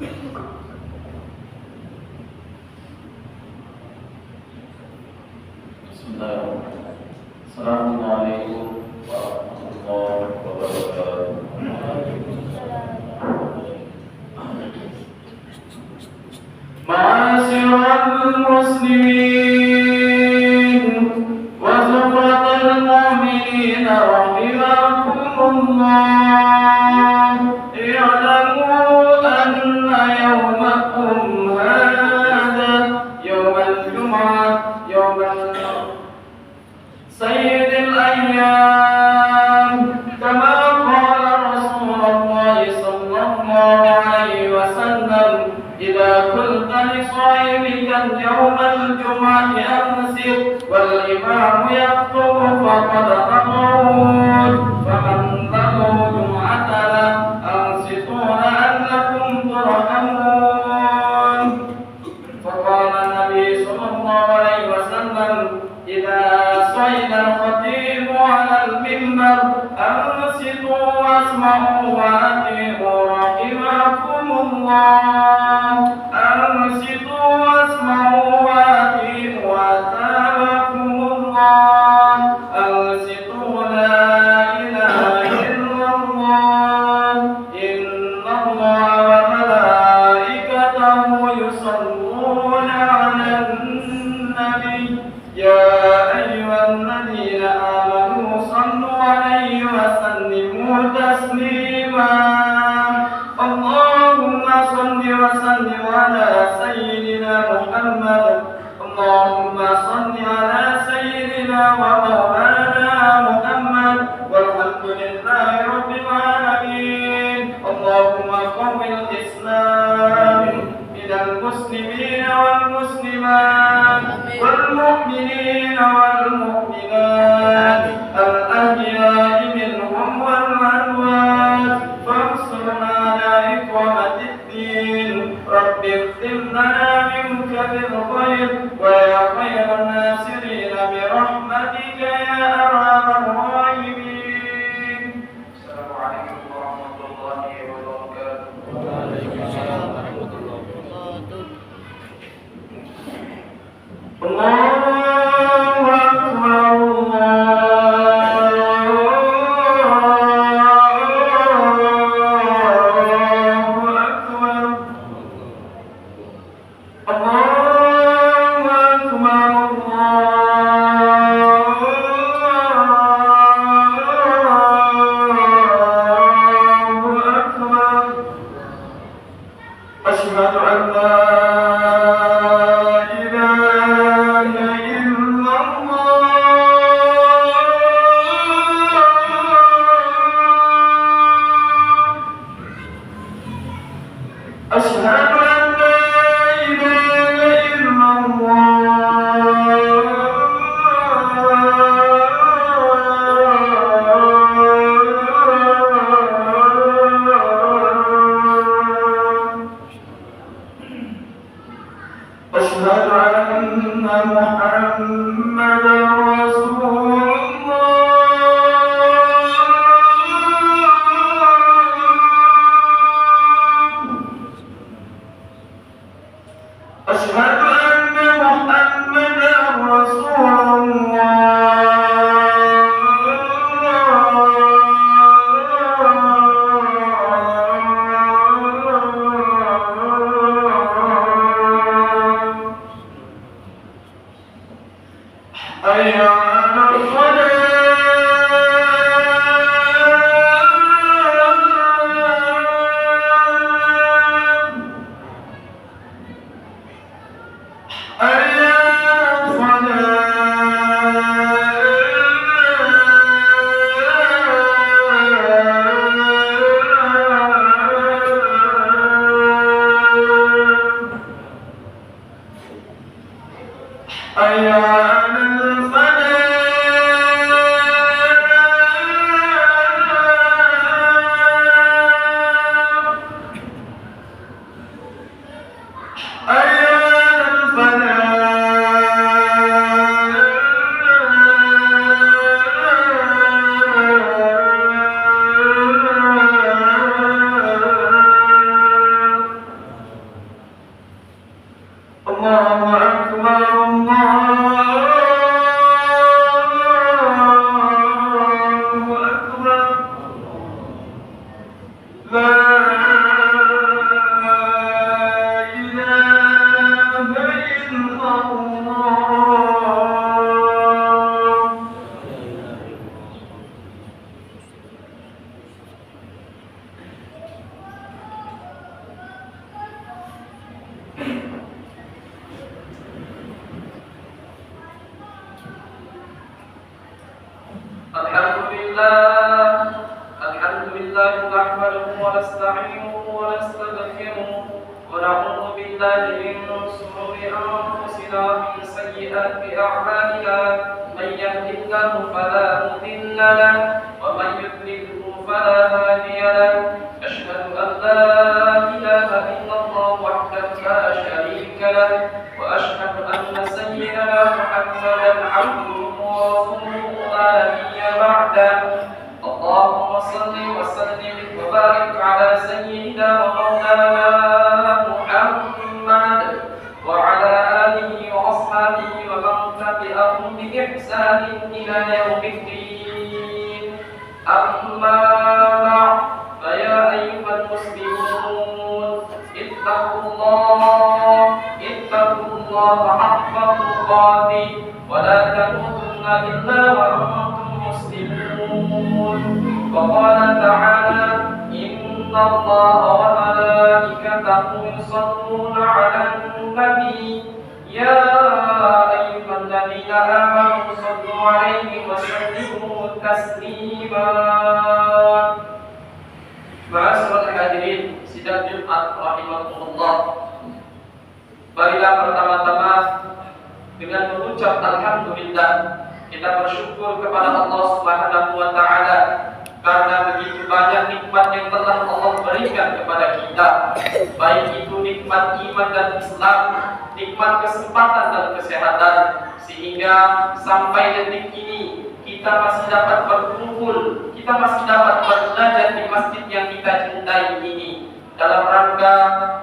Assalamualaikum warahmatullahi wabarakatuh. Ma'asyiral muslimin wa zumratal mu'minin rahimakumullah. I'lamu anna yawmakum hadha yawmal jum'ah yawmal سيد الأيام كما قال رسول الله صلى الله عليه وسلم إذا قلت لصاحبك يوم الجمعة أمسك والإمام يخطب فقد أمرت فمن له جمعتنا أنصتوا لعلكم ترحمون. فقال النبي صلى الله عليه وسلم إذا صعد الخطيب على المنبر أنصتوا واسمعوا وأطيعوا رحمكم الله. أنصتوا واسمعوا وأطيعوا أثابكم الله. أنصتوا لا إله إلا الله إن الله وملائكته يصلون على النبي يا أيها الذين آمنوا صلوا عليه وسلموا تسليما. اللهم صل وسلم على سيدنا محمد. اللهم صل على سيدنا ومولانا محمد والحمد لله رب العالمين. اللهم قوم الإسلام من المسلمين والمسلمات والمؤمنين والمؤمنات الأحياء منهم والأموات فانصرنا على إقامة الدين. رب اختم لنا منك بالخير ويا خير الناصرين برحمتك يا أرحم الراحمين. السلام عليكم ورحمة الله وبركاته. وعليكم السلام ورحمة الله وبركاته. الله أكبر أشهد أن لا إله إلا الله. أشهد أن لا إله إلا الله. نحمده ونستعينه ونستغفره ونعوذ بالله من شرور أنفسنا ومن سيئات أعمالنا من يهده الله فلا مضل له ومن يضلله فلا هادي له أشهد أن لا إله إلا الله وحده لا شريك له وأشهد أن سيدنا محمدا عبده ورسوله لا نبي بعده اللهم صل وسلم وبارك على سيدنا ومولانا محمد وعلى آله وأصحابه ومن تبعهم بإحسان إلى يوم الدين أما بعد فيا أيها المسلمون اتقوا الله حق تقاته ولا تموتن إلا وأنتم مسلمون وقال تعالى إن الله وملائكته يصلون على النبي يا أيها الذين آمنوا صلوا عليه وسلموا تسليما. Ma'asyiral hadirin sidang Jumat rahimakumullah. Marilah pertama-tama dengan mengucap alhamdulillah kita bersyukur kepada Allah Subhanahu wa taala karena begitu banyak nikmat yang telah Allah berikan kepada kita, baik itu nikmat iman dan Islam, nikmat kesempatan dan kesehatan, sehingga sampai detik ini kita masih dapat berkumpul, kita masih dapat belajar di masjid yang kita cintai ini dalam rangka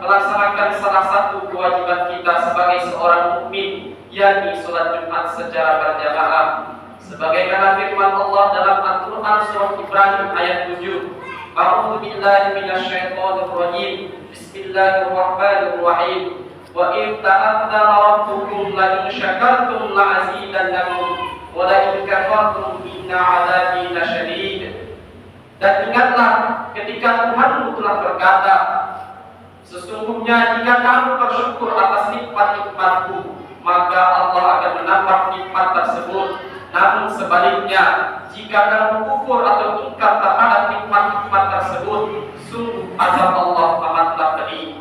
melaksanakan salah satu kewajiban kita sebagai seorang mukmin, yakni sholat Jumat secara berjamaah. Sebagaimana firman Allah dalam Al-Quran surah Ibrahim ayat 7, A'udzu billahi minasyaitonir rajim. Bismillahirrahmanirrahim. Wa in ta'adzana rabbukum la in syakartum la azidannakum wa la in kafartum inna 'adzabi lasyadid. Dan ingatlah ketika Tuhanmu telah berkata, sesungguhnya jika kamu bersyukur atas nikmat-nikmatku, maka Allah akan menambah nikmat tersebut. Namun sebaliknya, jika kamu kufur atau ingkar terhadap nikmat-nikmat tersebut, sungguh azab Allah amatlah pedih.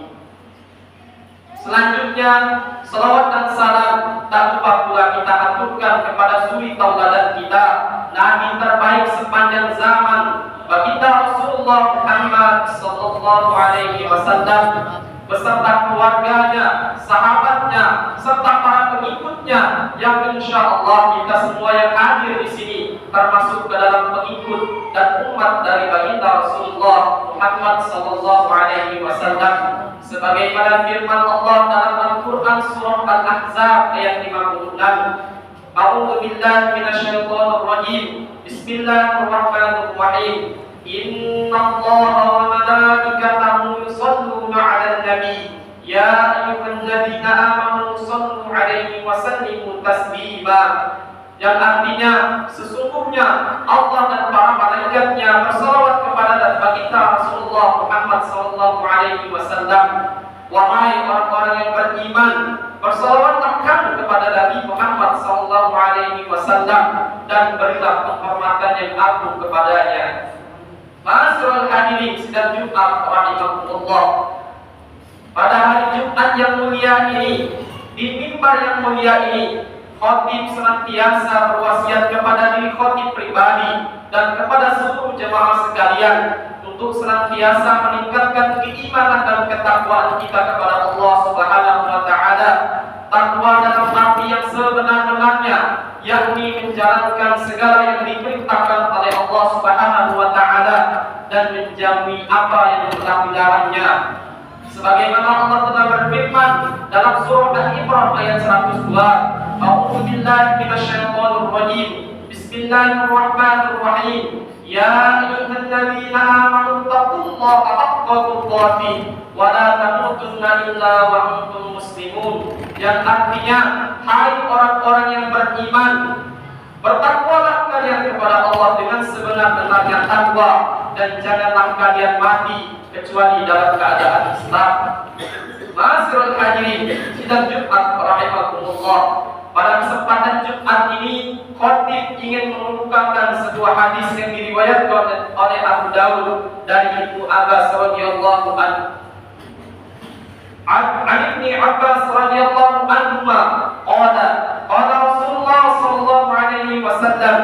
Selanjutnya, salawat dan salam tak lupa pula kita aturkan kepada suri tauladan kita, Nabi terbaik sepanjang zaman, baginda Rasulullah Muhammad sallallahu alaihi wasallam beserta keluarganya, sahabatnya, serta para pengikutnya yang insya Allah kita semua yang hadir di sini termasuk ke dalam pengikut dan umat dari baginda Rasulullah Muhammad sallallahu alaihi wasallam. Sebagaimana firman Allah dalam Al-Quran surah Al-Ahzab ayat 56. A'udzu billahi minasyaitonir rajim. Bismillahirrahmanirrahim. Inna Allaha wa malaikatahu yusholluna 'alan nabi ya ayyuhalladzina amanu shallu 'alaihi wa sallimu taslima. Yang artinya sesungguhnya Allah dan para malaikatnya bersalawat kepada baginda Rasulullah Muhammad sallallahu alaihi wasallam. Wahai orang-orang yang beriman, bersalawatlah kamu kepada Nabi Muhammad sallallahu alaihi wasallam dan berilah penghormatan yang agung kepadanya. Ma'asyiral hadirin sidang Jumat rahimakumullah. Pada hari Jumat yang mulia ini, di mimbar yang mulia ini, khatib senantiasa berwasiat kepada diri khatib pribadi dan kepada seluruh jemaah sekalian untuk senantiasa meningkatkan keimanan dan ketakwaan kita kepada Allah Subhanahu wa taala. Takwa dalam arti yang sebenar-benarnya, yakni menjalankan segala yang diperintahkan oleh Allah Subhanahu wa taala dan menjauhi apa yang telah dilarangnya. Sebagaimana Allah telah berfirman dalam surah Al-Imran ayat 102, A'udzu billahi minasyaitonir rajim. Bismillahirrahmanirrahim. Ya ayyuhalladzina amanu taqullaha haqqa tuqatih wa la tamutunna illa wa antum muslimun. Yang artinya, hai orang-orang yang beriman, bertakwalah kalian kepada Allah dengan sebenar-benarnya takwa dan janganlah kalian mati kecuali dalam keadaan Islam. Ma'asyiral hadirin sidang Jumat rahimakumullah. Pada kesempatan Jumat ini, khotib ingin mengemukakan sebuah hadis yang diriwayatkan oleh Abu Dawud dari Ibnu Abbas radhiyallahu anhu. An Ibnu Abbas radhiyallahu anhu qala Rasulullah sallallahu alaihi wasallam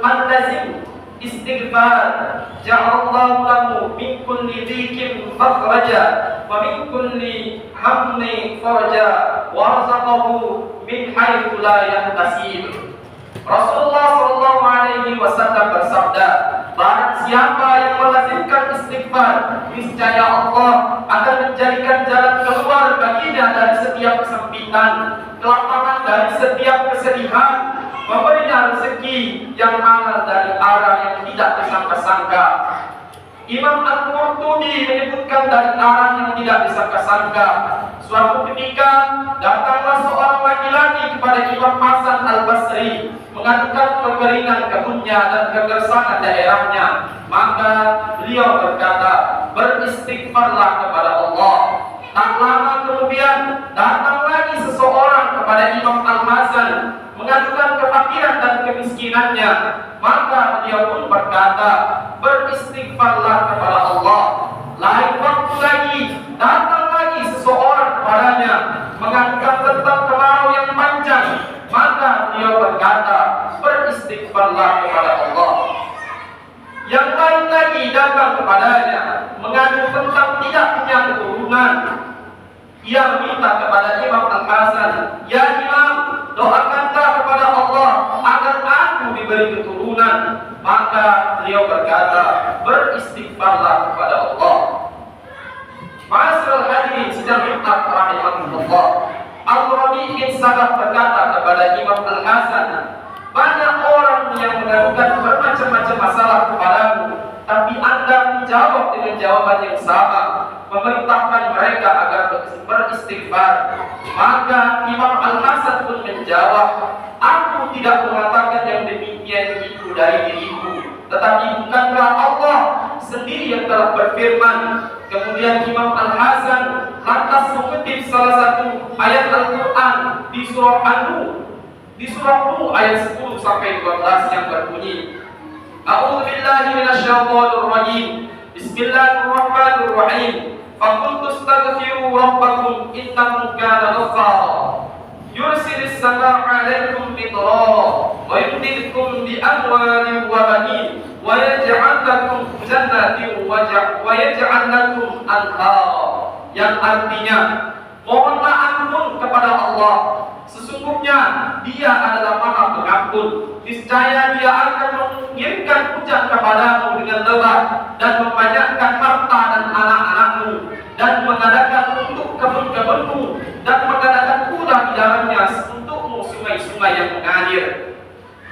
man lazim istighfar ja'alallahu lahu min kulli dhikin makhraja wa min kulli hammin faraja wa razaqahu min haitsu la yahtasib. Rasulullah sallallahu alaihi wasallam bersabda, barang siapa yang melazimkan istighfar, niscaya Allah akan menjadikan jalan keluar baginya dari setiap kesempitan, kelapangan dari setiap kesedihan, memberinya rezeki yang mana dari arah yang tidak disangka-sangka. Imam Al-Qurtubi menyebutkan dari arah yang tidak disangka-sangka. Suatu ketika datanglah seorang laki-laki kepada Imam Hasan Al-Basri mengadukan kekeringan kebunnya dan kegersangan daerahnya. Maka beliau berkata, beristighfarlah kepada Allah. Tak lama kemudian datang lagi seseorang kepada Imam Al-Hasan mengadukan kefakiran dan kemiskinannya. Maka beliau pun berkata, beristighfarlah kepada Allah. Lain waktu lagi datang lagi seseorang kepadanya mengadukan tentang kemarau yang panjang. Maka beliau berkata, beristighfarlah kepada Allah. Yang lain lagi datang kepadanya mengadu tentang tidak punya keturunan. Ia meminta kepada Imam Al-Hasan, ya Imam, doakanlah kepada Allah agar aku diberi keturunan. Maka beliau berkata, beristighfarlah kepada Allah. Ma'asyiral hadirin sidang Jumat rahimahullah. Al-Rabi' bin Sabah berkata kepada Imam Al-Hasan, banyak orang yang mengadukan bermacam-macam masalah kepadamu, tapi Anda menjawab dengan jawaban yang sama, memerintahkan mereka agar beristighfar. Maka Imam Al-Hasan pun menjawab, aku tidak mengatakan yang demikian itu dari diriku, tetapi bukankah Allah sendiri yang telah berfirman. Kemudian Imam Al-Hasan lantas mengutip salah satu ayat Al-Quran di surah An-Nur, di surah Nur ayat 10 sampai 12 yang berbunyi, A'udzu billahi minasyaitonir rajim. Bismillahirrahmanirrahim. Faqultu astaghfiru rabbakum innahu kana ghaffara. Yursilis samaa'a 'alaikum midrara wa yumdidkum bi amwalin wa banin wa yaj'al lakum jannatin wa yaj'al lakum anhara. Yang artinya, mohonlah ampun kepada Allah. Sesungguhnya Dia adalah Maha Pengampun. Niscaya Dia akan mengirimkan hujan kepadamu dengan lebat dan membanyakkan harta dan anak-anakmu, dan mengadakan untuk kebun-kebunmu, dan mengadakan pula di dalamnya untukmu sungai-sungai yang mengalir.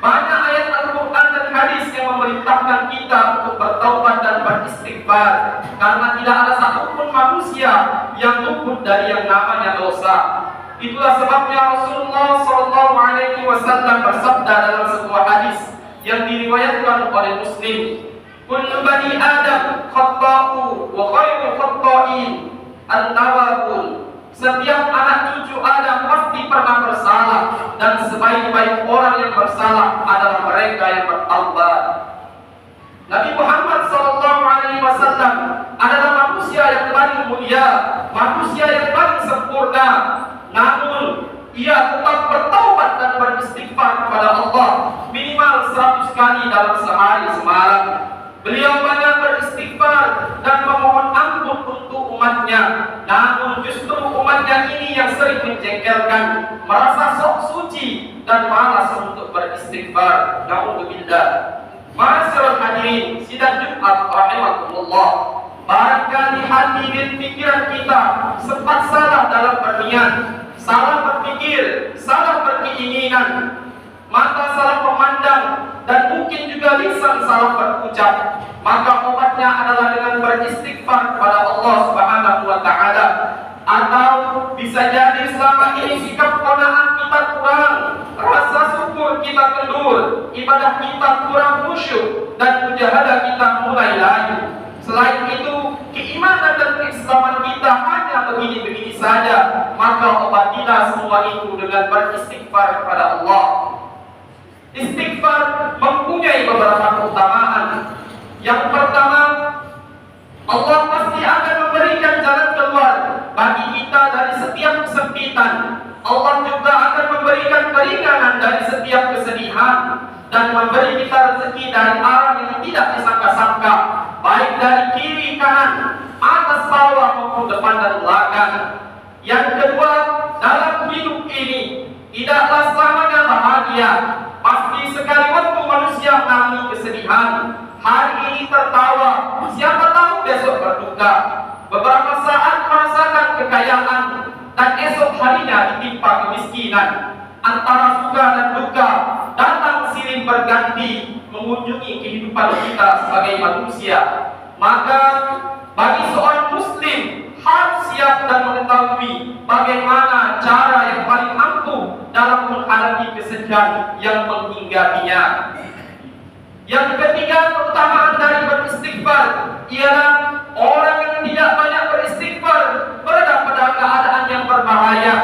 Banyak ayat Al-Quran dan hadis yang memerintahkan kita untuk bertaubat dan beristighfar, karena tidak ada satupun manusia yang luput dari yang namanya dosa. Itulah sebabnya Rasulullah sallallahu alaihi wasallam bersabda dalam sebuah hadis yang diriwayatkan oleh Muslim, kullu bani Adam khata'u wa khairul khata'in at-tawwabun. Setiap anak cucu Adam pasti pernah bersalah, dan sebaik-baik orang yang bersalah adalah mereka yang bertaubat. Nabi Muhammad sallallahu alaihi wasallam adalah manusia yang paling mulia, manusia yang paling sempurna. Namun ia tetap bertaubat dan beristighfar kepada Allah minimal 100 kali dalam sehari semalam. Beliau banyak beristighfar dan memohon ampun untuk umatnya. Namun justru umatnya ini yang sering menjengkelkan, merasa sok suci dan malas untuk beristighfar. Na'udzubillah. Ma'asyiral hadirin sidang Jumat rahimakumullah. Barangkali hati dan pikiran kita sempat salah dalam berniat, salah berpikir, salah berkeinginan, mata salah memandang, dan mungkin juga lisan salah berucap. Maka obatnya adalah dengan beristighfar kepada Allah Subhanahu wa taala. Atau bisa jadi selama ini sikap qanaah kita kurang, rasa syukur kita kendur, ibadah kita kurang khusyuk, dan mujahadah kita mulai layu. Selain itu, keimanan dan keislaman kita hanya begini-begini saja. Maka obatilah semua itu dengan beristighfar kepada Allah. Istighfar mempunyai beberapa keutamaan. Yang pertama, Allah pasti akan memberikan jalan keluar bagi kita dari setiap kesempitan. Allah juga akan memberikan keringanan dari setiap kesedihan dan memberi kita rezeki dari arah yang tidak disangka-sangka, baik dari kiri kanan, atas bawah maupun depan dan belakang. Yang kedua, dalam hidup ini tidaklah selamanya bahagia. Pasti sekali waktu manusia mengalami kesedihan. Hari ini tertawa, siapa tahu besok berduka. Beberapa saat merasakan kekayaan dan esok harinya ditimpa kemiskinan. Antara suka dan duka datang silih berganti mengunjungi kehidupan kita sebagai manusia. Maka bagi seorang muslim harus siap dan mengetahui bagaimana cara yang paling ampuh dalam menghadapi kesedihan yang menghinggapinya. Yang ketiga, keutamaan dari beristighfar ialah orang yang tidak banyak beristighfar berada pada keadaan yang berbahaya.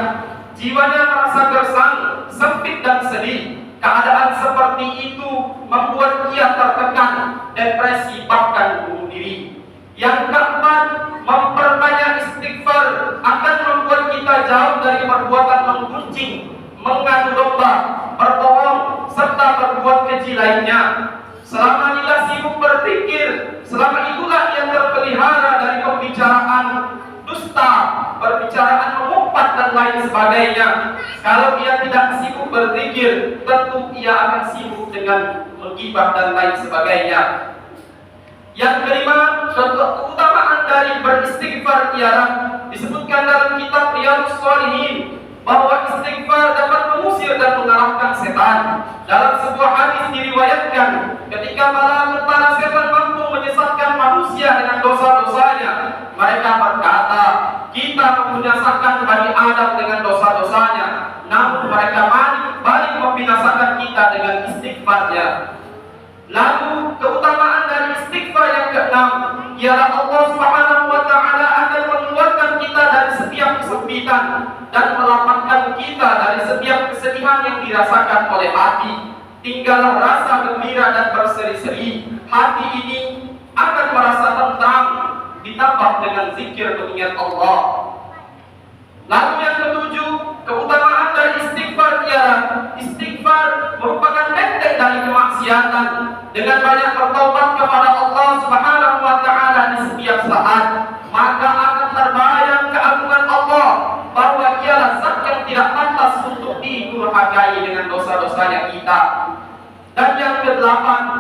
Jiwanya merasa gersang, sempit dan sedih. Keadaan seperti itu membuat ia tertekan, depresi, bahkan bunuh diri. Yang keempat, memperbanyak istighfar akan membuat kita jauh dari perbuatan menggunjing, mengadu domba, berbohong, serta berbuat keji lainnya. Selama ia sibuk berpikir, selama itulah ia terpelihara dari pembicaraan dusta, perbicaraan mengumpat dan lain sebagainya. Kalau ia tidak sibuk berzikir, tentu ia akan sibuk dengan menggibah dan lain sebagainya. Yang kelima, keutamaan dari beristighfar ialah disebutkan dalam kitab Riyadhus Shalihin bahwa istighfar dapat mengusir dan mengalahkan setan. Dalam sebuah hadis diriwayatkan, ketika para tentara setan mampu menyesatkan manusia dengan dosa-dosanya, mereka berkata, kita membinasakan Bani Adam dengan dosa-dosanya, namun mereka balik membinasakan kita dengan istighfarnya. Lalu keutamaan dari istighfar yang keenam ialah Allah Subhanahu wa taala akan mengeluarkan kita dari setiap kesempitan dan melapangkan kita dari setiap kesedihan yang dirasakan oleh hati. Tinggallah rasa gembira dan berseri-seri. Hati ini akan merasa tentram ditambah dengan zikir mengingat Allah. Lalu yang ketujuh, keutamaan dari istighfar ialah istighfar merupakan benteng dari kemaksiatan. Dengan banyak bertaubat kepada Allah Subhanahu wa taala di setiap saat, maka akan terbayang keagungan Allah bahwa Dialah zat yang tidak pantas untuk didurhakai dengan dosa-dosanya kita. Dan yang kedelapan,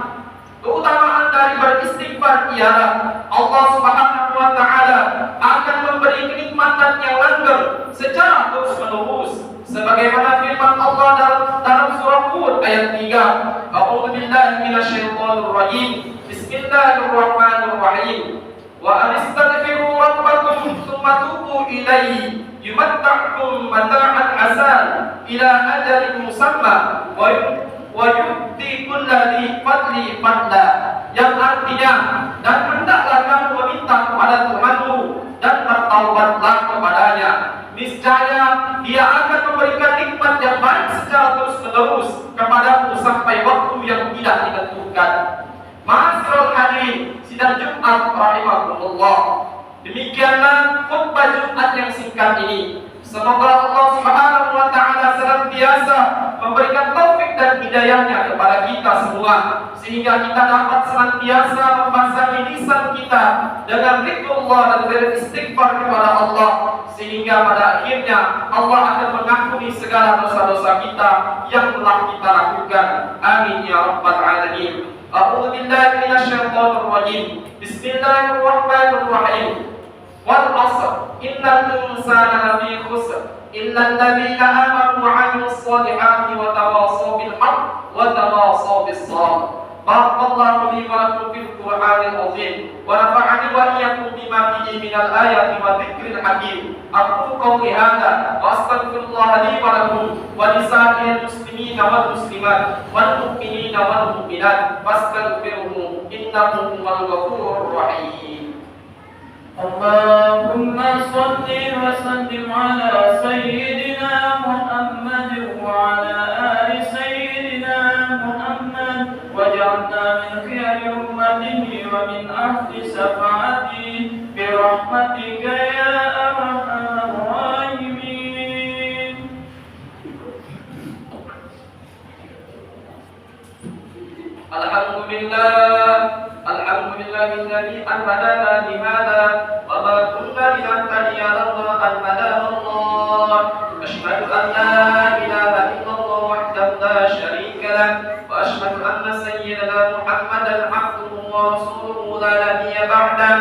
keutamaan dari beristighfar ialah Allah Subhanahu wa taala akan memberi kenikmatan yang langgeng secara terus-menerus. Sebagaimana firman Allah dalam surah Hud ayat 3, A'udzu billahi minasyaitonir rajim. Bismillahirrahmanirrahim. Wa astaghfiru rabbakum tsumma tubu ilaihi yumatta'kum mata'an hasan ila ajalin musamma wa yu'ti kulli fadli fadla. Yang artinya, dan hendaklah kamu meminta kepada Tuhanmu dan bertaubatlah kepadanya. Niscaya Dia akan memberikan nikmat yang baik secara terus-menerus kepadamu sampai waktu yang tidak ditentukan. Ma'asyiral hadirin sidang Jumat rahimakumullah. Demikianlah khutbah Jumat yang singkat ini. Semoga Allah Subhanahu wa taala senantiasa memberikan taufik dan hidayahnya kepada kita semua, sehingga kita dapat senantiasa membasahi lisan kita dengan zikrullah dan beristighfar kepada Allah, sehingga pada akhirnya Allah akan mengampuni segala dosa-dosa kita yang telah kita lakukan. Amin ya rabbal alamin. A'udzu billahi minasyaitonir rajim. Bismillahirrahmanirrahim. Wal 'ashr innal insana lafi khusr illa alladziina aamanu wa 'amilus shalihaati wa tawaasaw bil haqq wa tawaasaw bis sabr. Barakallahu li wa lakum fil Qur'anil 'azim wa nafa'ani wa iyyakum bima fihi minal ayati wa dzikril hakim. Aqulu qawli hadza wa astaghfirullaha li wa lakum wa lisa'iril muslimina wal muslimat wal mu'minina wal mu'minat fastaghfiruhu innahu huwal ghafurur rahim. اللهم صل وسلم على سيدنا أمته ومن أهل شفاعته برحمتك يا أرحم الراحمين. الحمد لله الذي أمدنا بهذا وما كنا لنهتدي لولا أن هدانا الله. أشهد أن لا إله إلا الله وحده لا شريك له، وأشهد أن سيدنا محمدا عبده ورسوله لا نبي بعده.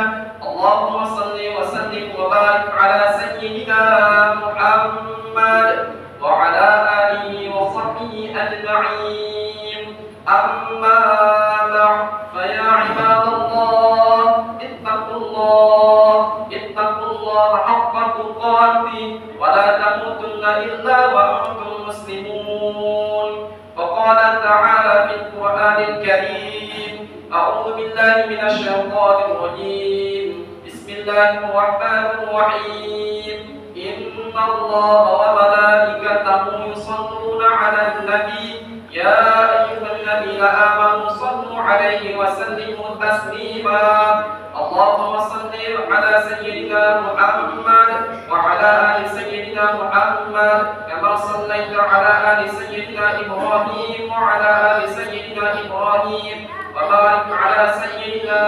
اللهم صل وسلم وبارك على سيدنا محمد وعلى آله وصحبه أجمعين. أما بعد، فيا عباد الله اتقوا الله حق تقاته ولا تموتن إلا وأنتم مسلمون. وقال تعالى في القرآن الكريم: أعوذ بالله من الشيطان الرجيم، بسم الله الرحمن الرحيم. إن الله وملائكته يصلون على النبي يا أيها الذين آمنوا صلوا عليه وسلموا تسليما. اللهم صل على سيدنا محمد وعلى آل سيدنا محمد كما صليت على آل سيدنا إبراهيم وعلى آل سيدنا إبراهيم، وبارك على سيدنا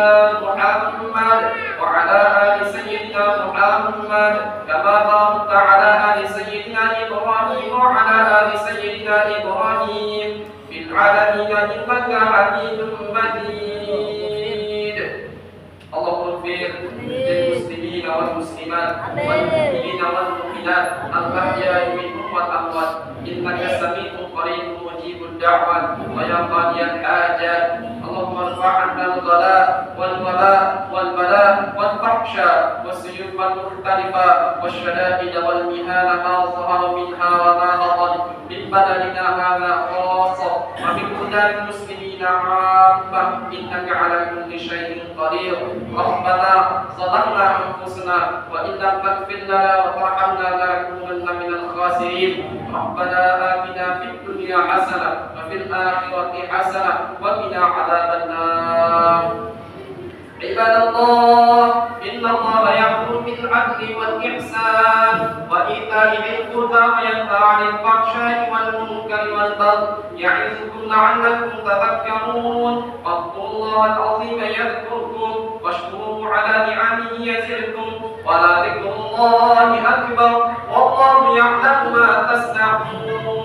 محمد وعلى آل سيدنا محمد كما باركت على آل سيدنا إبراهيم وعلى آل سيدنا إبراهيم في العالمين إنك حميد مجيد. اللهم اغفر للمسلمين والمسلمات والمؤمنين والمؤمنات الأحياء منهم والأموات إنك سميع قريب مجيب الدعوات ويا قاضي الحاجات. اللهم ارفع عنا الغلاء والوباء والبلاء والفحشاء والسيوف المختلفة والشدائد والمهان ما ظهر منها وما بطن من بلدنا هذا خاصة ومن بلدان المسلمين عامة إنك على كل شيء قدير. ربنا ظلمنا أنفسنا وإن لم تغفر لنا وترحمنا لنكونن من الخاسرين. ربنا آتنا في الدنيا حسنة وفي الآخرة حسنة وقنا عذاب النار. عباد الله، إن الله يأمر بالعدل والإحسان وإيتاء ذي القربى وينهى عن الفحشاء والمنكر والبغي يعظكم لعلكم تذكرون. واذكروا الله العظيم يذكركم واشكروه على نعمه يزدكم ولذكر الله أكبر والله يعلم ما تصنعون.